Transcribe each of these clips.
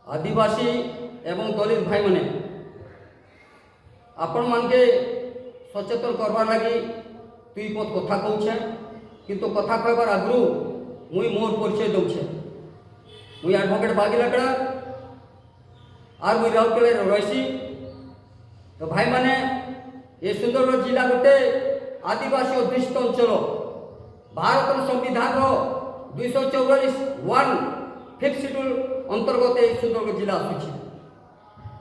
आदिवासी एवं दलित भाई मैंने आपण मानके सचेतन करवार लगी तुई पद कथा कहूछे किंतु कथा कहबार आगु मुई मोर परिचय दौछे। मुई एडवोकेट बागी लकड़ा और मुई राउरकेला रहीसी। तो भाई माने ये सुंदरगढ़ जिला गोटे आदिवासी अध्युषित अंचल भारत संविधान 244(1) फिफ्थ शेड्यूल अंतर्गत सुंदरगढ़ जिला आसूची।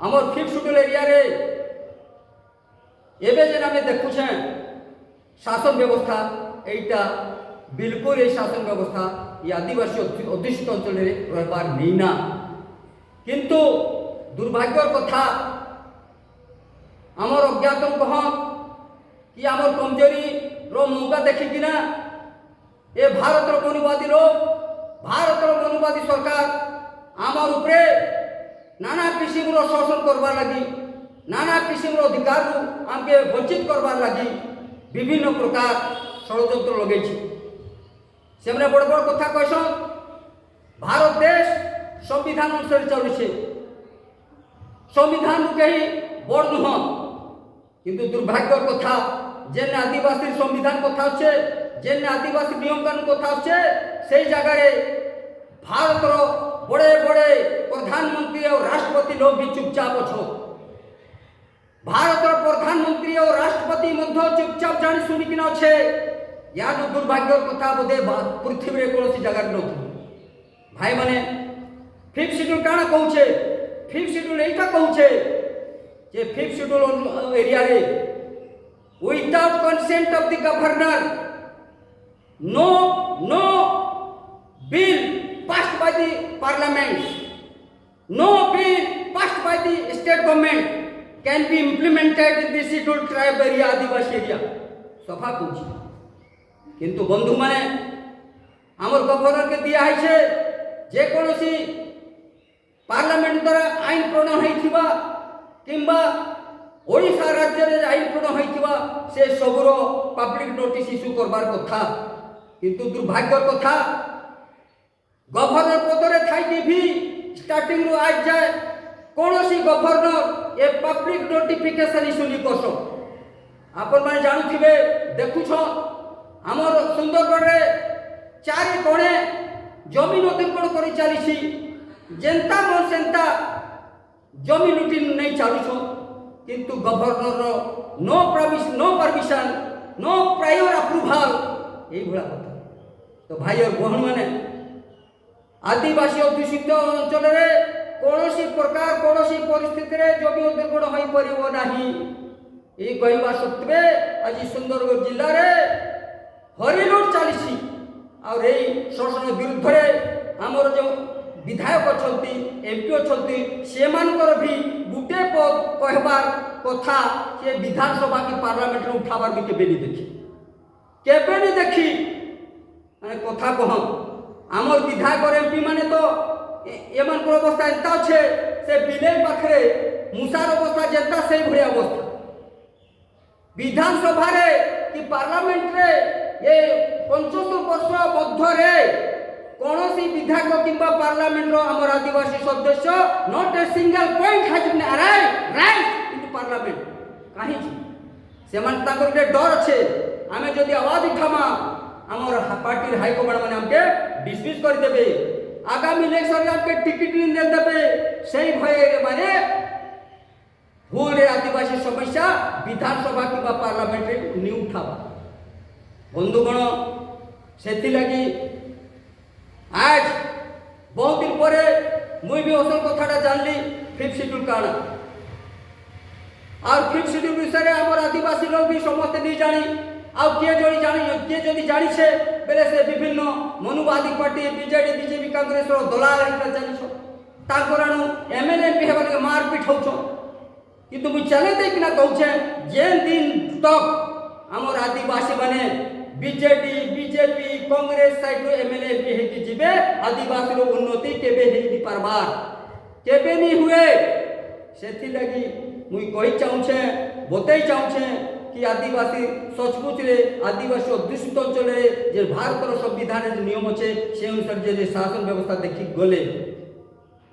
आमर फिफ्थ शेड्यूल एरिया रे एबे जेन आमे देखुछे शासन व्यवस्था एटा बिल्कुल ये शासन व्यवस्था ये आदिवासी अध्युषित अंचल रे रहबार नहीं ना। किंतु दुर्भाग्यर कथा आमर अज्ञात कह कि आमर कमजोरी रो मौका देखिकिना ए भारत मनुवादी लोग भारत मनुवादी सरकार आमर उपरे नाना किस्म शासन करवार लगी नाना किस्म अधिकार आमके वंचित करवार लगी विभिन्न प्रकार षड्यंत्र लगे से बड़ बड़ कथा कहसन। भारत देश संविधान अनुसार चलुचे संविधान कहीं बड़ नुह किंतु दुर्भाग्य कथा जेन आदिवासी संविधान कथा आछे जेन आदिवासी नियम कानून कथा आछे से जगह भारत बड़े बड़े प्रधानमंत्री और राष्ट्रपति लोग भी चुपचाप अच्छो भारत प्रधानमंत्री और राष्ट्रपति मध्य चुपचाप जानी शुणिकिन अच्छे या दुर्भाग्य कथा बोधे पृथ्वी कौन जगह न भाई मैंने फिफ्थ शेड्यूल काना कहूचे फिफ्थ शेड्यूल यहीटा कहूचे जे फिफ्थ शेड्यूल एरिया रे without consent of the governor no bill passed by the parliament, no bill passed by the state government can be implemented in the scheduled tribe area Adivasi area सफा पूछी किंतु बंधु माने आमर governor के दिया है जे कोनोसी पार्लियामेंट द्वारा आईन प्रणयन होइथिबा किंबा ओडिशा राज्य रे आईन प्रणयन होइथिबा से सबरो पब्लिक नोटिस इश्यू करबार कथा किंतु दुर्भाग्य कथा गवर्नर पदरे थाई भी स्टार्टिंग रो आज जाए कौन सी गवर्नर ए पब्लिक नोटिफिकेशन इश्यू नहीं करसो आपण माने जानुथिबे देखुछ हमर सुंदरगढ़ रे चारि कोणे जमीन अधिग्रहण करी चलीछि जेंता मन सेंता जमीन लुटी नहीं चालुछ किंतु governor no permission no prior approval एई भला कथा तो भाई और बहन माने आदिवासी अध्युषित अंचल कौन प्रकार कौन परिस्थिति जमी अधिग्रहण हो पार ना ये कहवा सत्वे आज सुंदरगढ़ जिले में हरिलुट चली और शासन विरुद्ध में आमर जो विधायक अच्छा एमपी अच्छा से भी गुटे पद कहबार कथा से विधानसभा की पार्लियामेंट में उठाबार भी केबे नहीं देखी माने कथा कह आमर विधायक एमपी माने तो एमान अवस्था एंता अच्छे से बिलेन पाखे मूसार अवस्था जेंता से भाई अवस्था विधानसभा रे कि पार्लियामेंट रे ये 75 वर्ष मध्य कौन सी विधायक किंबा पार्लियामेंट रो आमर आदिवासी सदस्य not a single point has been raise in parliament काहे से मान ताकर के डर अच्छे आमे जदी आवाज उठामा आमर पार्टी हाईकमांड माने हमके डिसमिस कर देबे आगामी इलेक्शन में आपके टिकट नहीं दे देबे सही भय माने भूल आदिवासी समस्या विधानसभा की पार्लियामेंट रे नहीं उठावा बंधुगण से लगी आज बहुत दिन पर मुई भी असल कथाटा जानली फिफ्थ शेड्यूल काना और फिफ्थ शेड्यूल विषय आमर आदिवासी लोग भी समस्त नहीं जानी आउ किए जदि जानी छे बेले से विभिन्न मनुवादी पार्टी बीजेडी बीजेपी कांग्रेस रो दलाल हिंसा चलीछ ताकरानु एमएलए एमपी हेबा के मारपीट होछ किंतु मुई चले देखना कहूछे जेन दिन तक आमर आदिवासी माने बीजेडी बीजेपी कांग्रेस साइड रो एमएलए एमपी हे कि जिबे आदिवासी रो उन्नति केबे हे नि पारबार केबे नि हुए सेथि लगी मुई कहि चाहूछे बतई चाहूछे कि आदिवासी सचमुच रे आदिवासी अध्युषित अंचल जे भारत संविधान जो नियम अच्छे से अनुसार जे शासन व्यवस्था देखी गले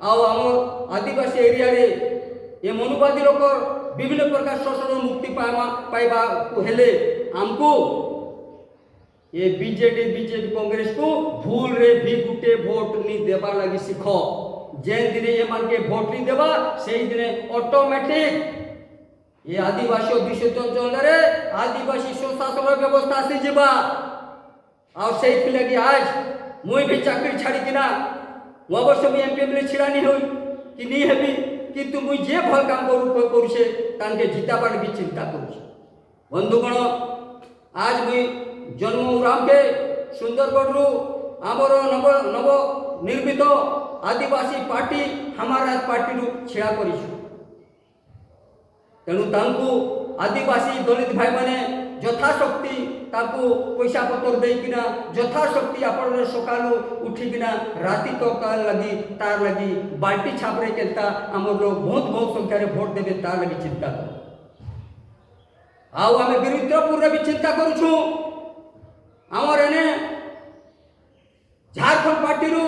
आम आदिवासी एरिया रे ये मनुवादी लोक विभिन्न प्रकार शोषण मुक्ति पाइबा हेले आमको ये बीजेडी बीजेपी कांग्रेस को भूल रे भी गुटे वोट नहीं देवा लगी शिख जेन दिन ये मान के वोट नहीं देवा से दिन ऑटोमेटिक ये आदिवासी अध्युषित अंचल आदिवासी स्वशासन व्यवस्था से जीवा और से लगी आज मुई भी चाकरी छाड़ी किना अवश्य मुझे एमपी एमएलए छिड़ा नहीं हुई कि नहीं हेबी किंतु मुई जे भल काम करूछे तानके जिताबार भी चिंता करूछे बंधुगण आज मुई जन्म उराम के सुंदरगढ़ रु आमर नव नव निर्मित आदिवासी पार्टी हमारा पार्टी रु छिड़ा करिछु तेणु तांकु आदिवासी दलित भाई माने यथाशक्ति ताकु पैसा पतर देकिना यथाशक्ति आपण सकालू उठिकिना राति तक लगी तार लगी बाल्टी छापरे केता आमर लोग बहुत बहुत संख्या रे वोट देबे तार लगी चिंता आउ आमे वीरद्रपुर रे भी चिंता करूछु आमर एने झारखंड पार्टी रु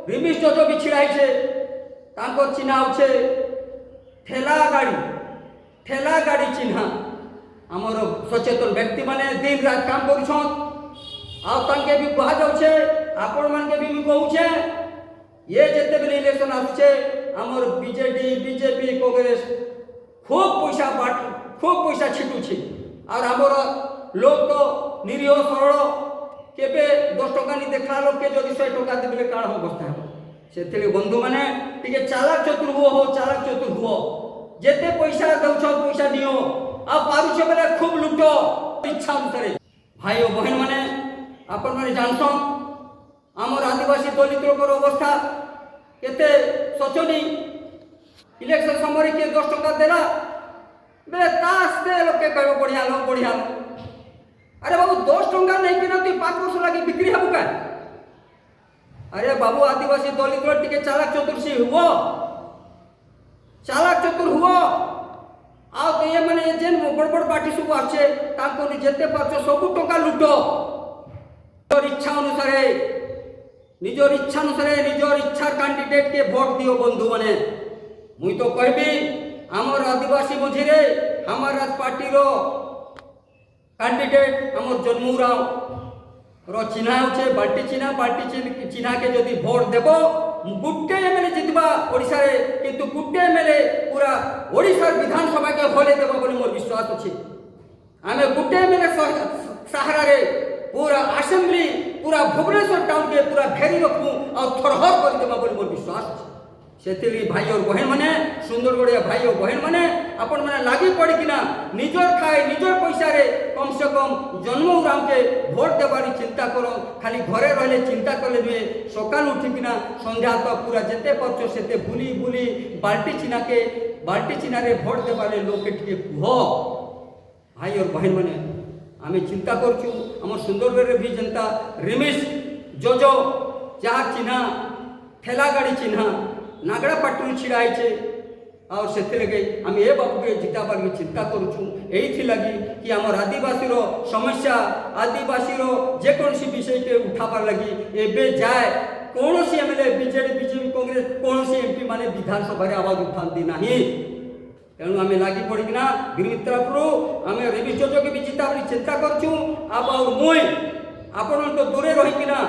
रिमिश जो भी छिड़ाई छे तांकर चिन्हा होचे ठेला गाड़ी चिन्हा आमर सचेतन व्यक्ति माने दिन रात काम करुछन आ तांके भी कहा जाउछे आपण मान के भी कहूछे ये जते बेले इलेक्शन आछे आमर बीजेपी कांग्रेस खूब पैसा छिटुछे और आमर लोग तो निरीह सरल केबे 10 टका नि देखला लोग के जदि 100 टका देबे काण अवस्था हो से बंधु माने टिके चालाक चतुर हुओ जेते पैसा दउछ पैसा दियो आ पारुछ बेले खूब लुटो इच्छा अनुसार भाई और बहन माने आपण माने जानसन आमर आदिवासी दलित लोकर अवस्था केते सोचनी इलेक्शन समय के 10 टका देला बेले तास्ते लोग के कहबो बढ़िया लो अरे बाबू 10 टका नहीं कि तु 5 वर्ष लगी बिक्री हबु का अरे बाबू आदिवासी दलित लोग टिके चालाक चतुर हुओ आ तो ये माने जेन बड़ पार्टी सब आछे ताको नि जेते पाछो सब टका लुटो निजर इच्छा अनुसार निजर इच्छा कैंडिडेट के भोट दियो बंधु माने मुई तो कहबी आमर आदिवासी मझिरे हमार राज पार्टी रो कैंडिडेट आमर जन्मूराव रो चिन्हा होचे पार्टी चिन्हा के जदि भोट देबो गुट्टे एमएलए जितबा ओडिसा रे किंतु गुट्टे एमएलए पूरा ओडिसा विधानसभा के भले देबो बोली मोर विश्वास अछि आमे गुट्टे एमएलए सहारा रे पूरा असेंबली पूरा भुवनेश्वर टाउन के पूरा घेरी रखू और थरहर कर देबा बोली मोर विश्वास अछि सेतिली भाई और बहन माने सुंदरगढ़िया भाई और बहन माने अपन माने लागी पड़ी किना निजर खाए निजर पैसा रे कम से कम जन्मराम के भोट देवारी चिंता करो खाली घरे रहले चिंता करले नुहे सकाल उठी किना संध्या तक पूरा जेते परचो सेते बुली बाल्टी चिन्हा रे भोट देवाले लोक के कुह भाई और बहन माने आमे चिंता करछु हमर सुंदरगढ़ रे भी जनता रिमिस जोजो चार चिन्हा ठेला गाड़ी चिन्हा नागड़ा पट्टू छिड़ा है और से लगे आम ए बाबू के जिताबार की चिंता करुचु यही लगी कि आमर आदिवासी रो समस्या आदिवासी रो जेकोसी विषय के उठाबार लगी एबे जाए कौन सी एमएलए बीजेपी कांग्रेस कौन सी एमपी माने विधानसभा रे आवाज उठाती नहीं तेणु आम लगी पड़िकिना गिरिमित्रापुर आम रेविस जोजो के भी जिताबार चिंता करुचु आप और मुई आपण तो दूरे रहीकिना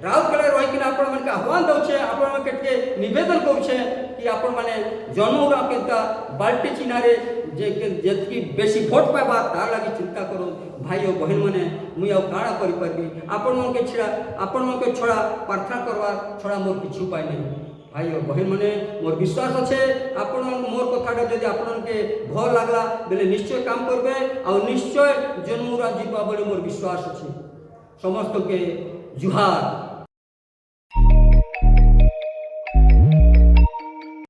राउरकेला रहीकिना आपण मानके आह्वान दउछे आपण मानके निवेदन करूछे कि आपण माने जन्मरा केता बाल्टी चिन्हा रे जेतकी बेसी भोट पाइबा तार लागि चिंता करो भाई और बहन माने मुई आ काणा करि परबी आपण मानके छोड़ा प्रार्थना करवा छोड़ा मोर किछु उपाय नहीं भाई और बहन माने मोर विश्वास अच्छे आपण मोर कथाटा जदि आपण के भल लागला बेले निश्चय काम करबे और निश्चय जन्मरा जीवा बोले मोर विश्वास अच्छे समस्त के जुहार।